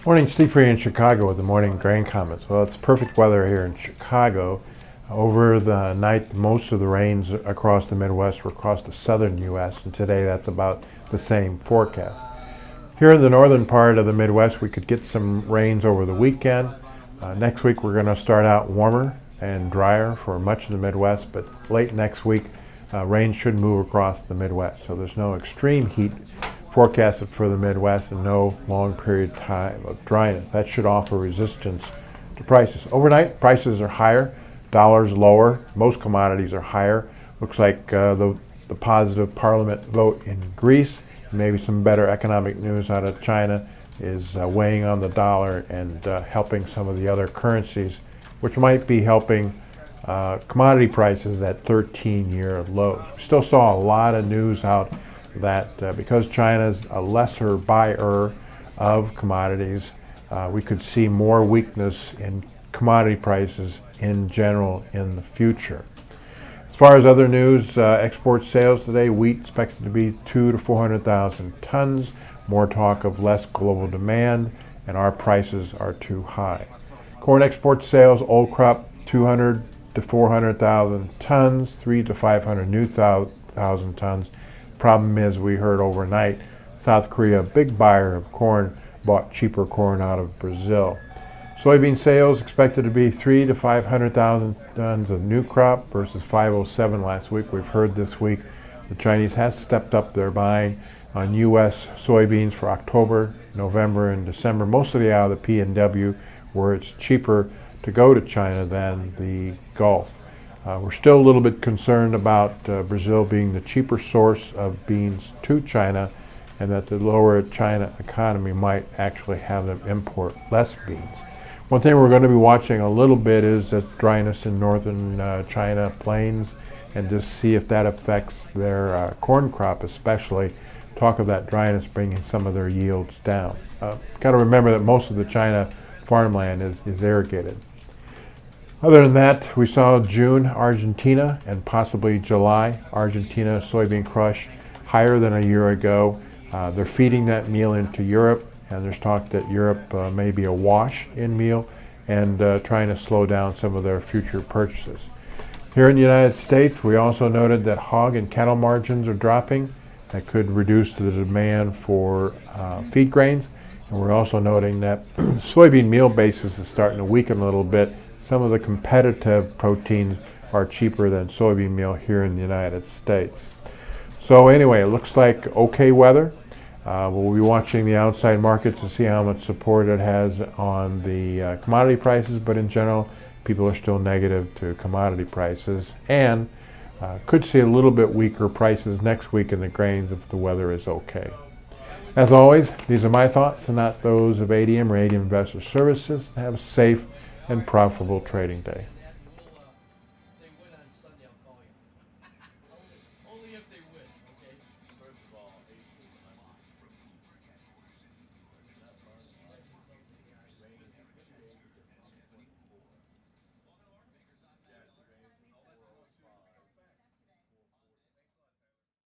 Morning, Steve Free in Chicago with the morning grain comments. Well, it's perfect weather here in Chicago. Over the night, most of the rains across the Midwest were across the southern U.S., and today that's about the same forecast. Here in the northern part of the Midwest, we could get some rains over the weekend. Next week, we're going to start out warmer and drier for much of the Midwest, but late next week, rain should move across the Midwest. So there's no extreme heat forecasted for the Midwest and no long period of time of dryness. That should offer resistance to prices. Overnight, prices are higher, dollars lower, most commodities are higher. Looks like the positive parliament vote in Greece, maybe some better economic news out of China is weighing on the dollar and helping some of the other currencies, which might be helping commodity prices at 13-year lows. We still saw a lot of news out that because China's a lesser buyer of commodities, we could see more weakness in commodity prices in general in the future. As far as other news, export sales today, wheat expected to be 200,000 to 400,000 tons. More talk of less global demand, and our prices are too high. Corn export sales, old crop 200,000 to 400,000 tons, 300,000 to 500,000 tons. Problem is, we heard overnight, South Korea, a big buyer of corn, bought cheaper corn out of Brazil. Soybean sales expected to be 300,000 to 500,000 tons of new crop versus 507 last week. We've heard this week the Chinese has stepped up their buying on U.S. soybeans for October, November, and December, mostly out of the PNW, where it's cheaper to go to China than the Gulf. We're still a little bit concerned about Brazil being the cheaper source of beans to China, and that the lower China economy might actually have them import less beans. One thing we're going to be watching a little bit is the dryness in northern China plains, and just see if that affects their corn crop, especially. Talk of that dryness bringing some of their yields down. Got to remember that most of the China farmland is irrigated. Other than that, we saw June Argentina and possibly July Argentina soybean crush higher than a year ago. They're feeding that meal into Europe, and there's talk that Europe may be awash in meal and trying to slow down some of their future purchases. Here in the United States, we also noted that hog and cattle margins are dropping. That could reduce the demand for feed grains. And we're also noting that soybean meal basis is starting to weaken a little bit. Some of the competitive proteins are cheaper than soybean meal here in the United States. So anyway, it looks like okay weather. We'll be watching the outside markets to see how much support it has on the commodity prices, but in general, people are still negative to commodity prices, and could see a little bit weaker prices next week in the grains if the weather is okay. As always, these are my thoughts and not those of ADM or ADM Investor Services. Have a safe and profitable trading day.